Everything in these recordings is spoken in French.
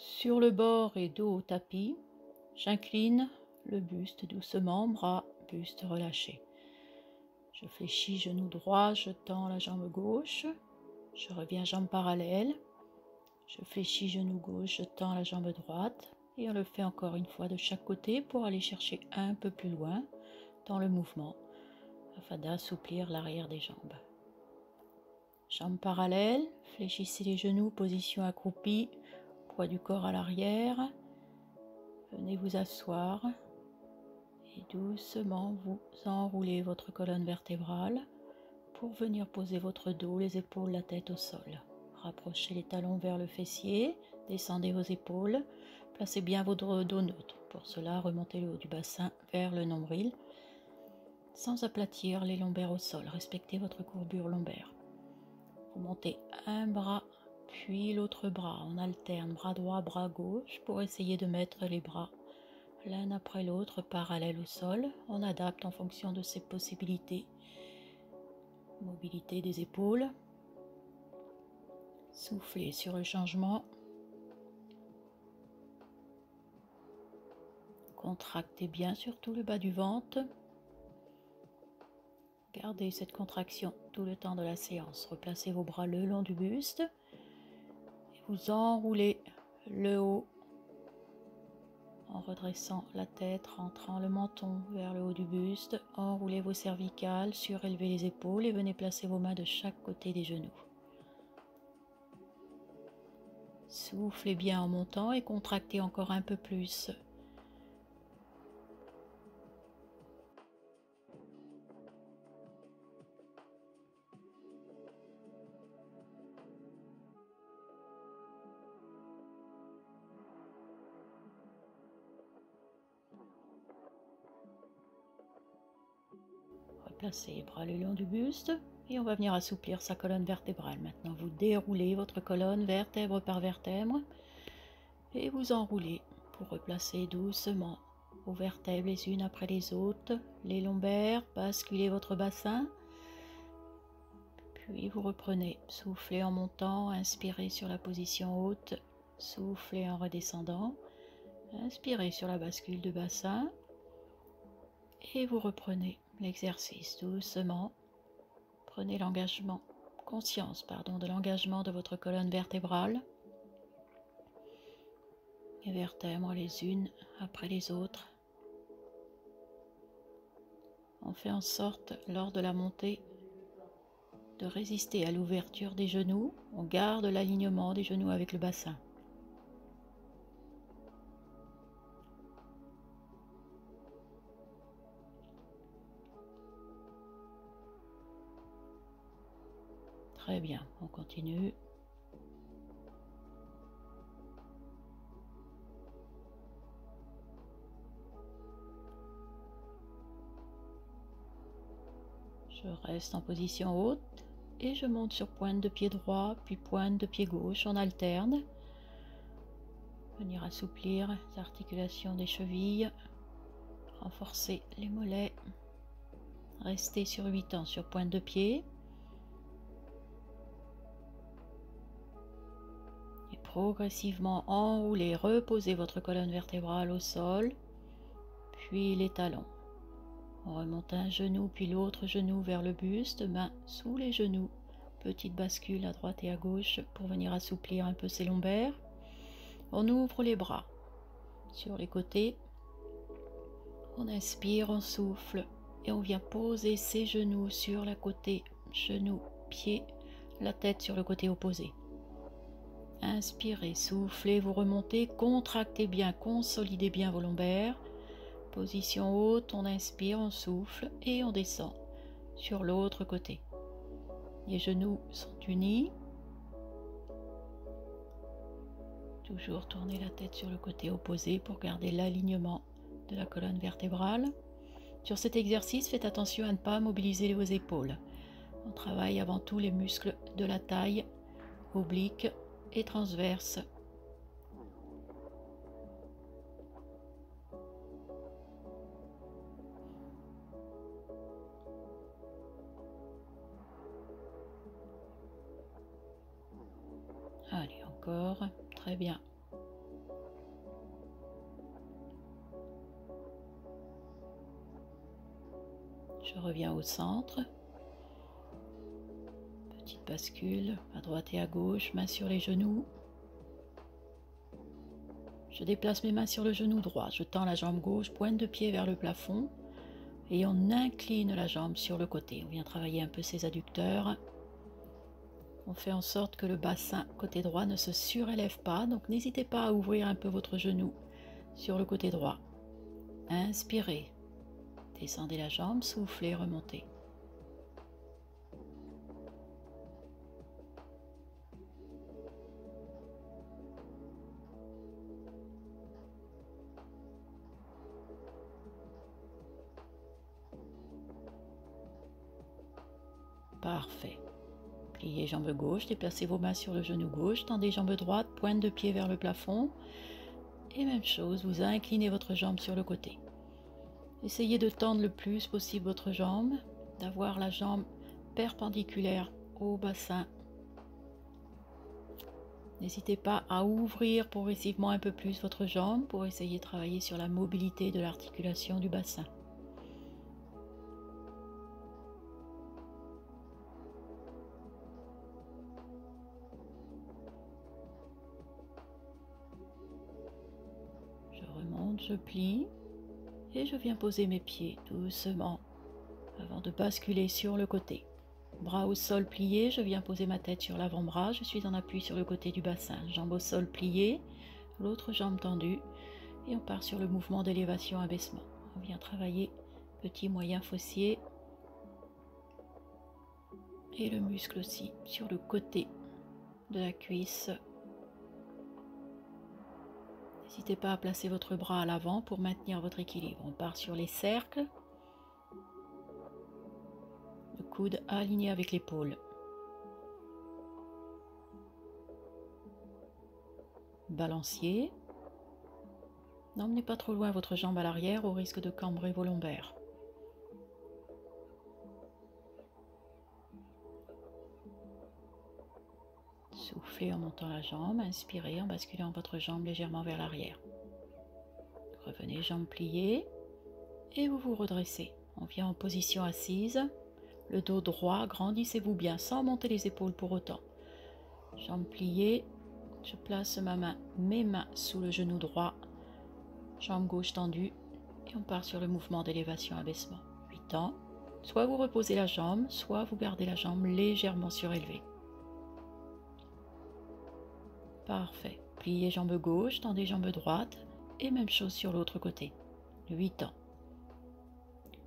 Sur le bord et dos au tapis, j'incline le buste doucement, bras, buste relâché. Je fléchis genou droit, je tends la jambe gauche, je reviens jambe parallèle, je fléchis genou gauche, je tends la jambe droite et on le fait encore une fois de chaque côté pour aller chercher un peu plus loin dans le mouvement afin d'assouplir l'arrière des jambes. Jambes parallèles, fléchissez les genoux, position accroupie, poids du corps à l'arrière. Venez vous asseoir et doucement vous enroulez votre colonne vertébrale pour venir poser votre dos, les épaules, la tête au sol. Rapprochez les talons vers le fessier, descendez vos épaules, placez bien votre dos neutre. Pour cela, remontez le haut du bassin vers le nombril sans aplatir les lombaires au sol. Respectez votre courbure lombaire. Vous montez un bras, puis l'autre bras. On alterne bras droit, bras gauche pour essayer de mettre les bras l'un après l'autre parallèles au sol. On adapte en fonction de ses possibilités. Mobilité des épaules. Soufflez sur le changement. Contractez bien surtout le bas du ventre. Gardez cette contraction tout le temps de la séance. Replacez vos bras le long du buste et vous enroulez le haut en redressant la tête, rentrant le menton vers le haut du buste. Enroulez vos cervicales, surélevez les épaules et venez placer vos mains de chaque côté des genoux. Soufflez bien en montant et contractez encore un peu plus. Replacez les bras le long du buste et on va venir assouplir sa colonne vertébrale. Maintenant, vous déroulez votre colonne vertèbre par vertèbre et vous enroulez pour replacer doucement vos vertèbres les unes après les autres, les lombaires, basculez votre bassin, puis vous reprenez, soufflez en montant, inspirez sur la position haute, soufflez en redescendant, inspirez sur la bascule de bassin et vous reprenez l'exercice doucement. Prenez conscience de l'engagement de votre colonne vertébrale. Les vertèbres les unes après les autres. On fait en sorte, lors de la montée, de résister à l'ouverture des genoux. On garde l'alignement des genoux avec le bassin. Très bien, on continue. Je reste en position haute et je monte sur pointe de pied droit, puis pointe de pied gauche. On alterne. Venir assouplir les articulations des chevilles, renforcer les mollets. Restez sur 8 ans sur pointe de pied. Et progressivement enroulez, reposez votre colonne vertébrale au sol, puis les talons. On remonte un genou puis l'autre genou vers le buste, main sous les genoux. Petite bascule à droite et à gauche pour venir assouplir un peu ses lombaires. On ouvre les bras sur les côtés. On inspire, on souffle et on vient poser ses genoux sur la côté, genou, pied, la tête sur le côté opposé. Inspirez, soufflez, vous remontez, contractez bien, consolidez bien vos lombaires. Position haute, on inspire, on souffle et on descend sur l'autre côté. Les genoux sont unis. Toujours tourner la tête sur le côté opposé pour garder l'alignement de la colonne vertébrale. Sur cet exercice, faites attention à ne pas mobiliser vos épaules. On travaille avant tout les muscles de la taille, obliques et transverses. Allez, encore, très bien. reviens au centre. Petite bascule à droite et à gauche, mains sur les genoux. Je déplace mes mains sur le genou droit, je tends la jambe gauche, pointe de pied vers le plafond et on incline la jambe sur le côté. On vient travailler un peu ses adducteurs. On fait en sorte que le bassin côté droit ne se surélève pas, donc n'hésitez pas à ouvrir un peu votre genou sur le côté droit. Inspirez, descendez la jambe, soufflez, remontez. Parfait. Pliez jambe gauche, déplacez vos mains sur le genou gauche, tendez jambe droite, pointe de pied vers le plafond. Et même chose, vous inclinez votre jambe sur le côté. Essayez de tendre le plus possible votre jambe, d'avoir la jambe perpendiculaire au bassin. N'hésitez pas à ouvrir progressivement un peu plus votre jambe pour essayer de travailler sur la mobilité de l'articulation du bassin. Je plie et je viens poser mes pieds doucement avant de basculer sur le côté. Bras au sol pliés, je viens poser ma tête sur l'avant-bras, je suis en appui sur le côté du bassin. Jambe au sol pliée, l'autre jambe tendue et on part sur le mouvement d'élévation-abaissement. On vient travailler petit moyen fessier et le muscle aussi sur le côté de la cuisse. N'hésitez pas à placer votre bras à l'avant pour maintenir votre équilibre. On part sur les cercles. Le coude aligné avec l'épaule. Balancier. N'emmenez pas trop loin votre jambe à l'arrière au risque de cambrer vos lombaires. Soufflez en montant la jambe, inspirez en basculant votre jambe légèrement vers l'arrière. Revenez jambes pliées et vous vous redressez. On vient en position assise, le dos droit, grandissez-vous bien sans monter les épaules pour autant. Jambes pliées, je place mes mains sous le genou droit, jambe gauche tendue et on part sur le mouvement d'élévation-abaissement. 8 ans, soit vous reposez la jambe, soit vous gardez la jambe légèrement surélevée. Parfait. Pliez jambe gauche, tendez jambe droite et même chose sur l'autre côté. 8 ans.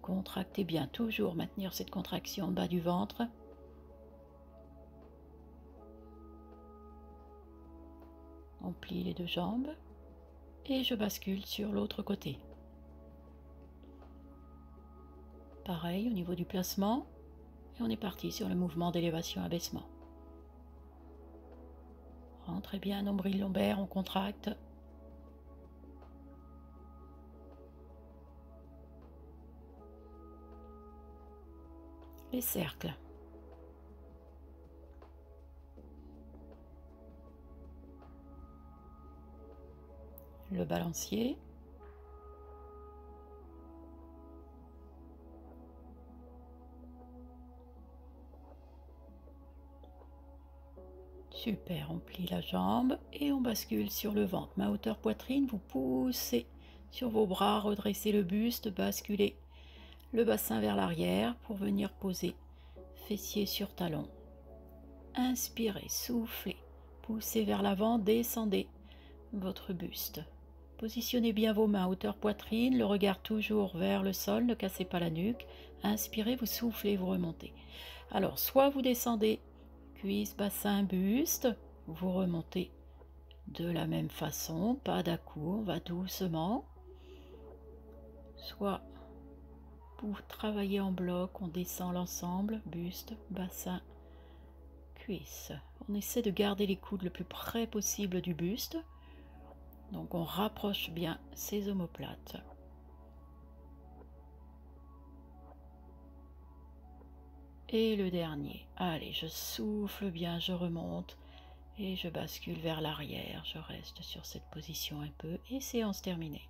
Contractez bien, toujours maintenir cette contraction bas du ventre. On plie les deux jambes et je bascule sur l'autre côté. Pareil au niveau du placement et on est parti sur le mouvement d'élévation-abaissement. Rentrez bien, nombril lombaire, on contracte. Les cercles. Le balancier. Super, on plie la jambe et on bascule sur le ventre. Main hauteur poitrine, vous poussez sur vos bras, redressez le buste, basculez le bassin vers l'arrière pour venir poser fessier sur talon. Inspirez, soufflez, poussez vers l'avant, descendez votre buste. Positionnez bien vos mains hauteur poitrine, le regard toujours vers le sol, ne cassez pas la nuque. Inspirez, vous soufflez, vous remontez. Alors, soit vous descendez cuisse, bassin, buste, vous remontez de la même façon, pas d'à-coup, on va doucement. Soit vous travaillez en bloc, on descend l'ensemble, buste, bassin, cuisse. On essaie de garder les coudes le plus près possible du buste. Donc on rapproche bien ces omoplates. Et le dernier. Allez, je souffle bien, je remonte et je bascule vers l'arrière. Je reste sur cette position un peu et séance terminée.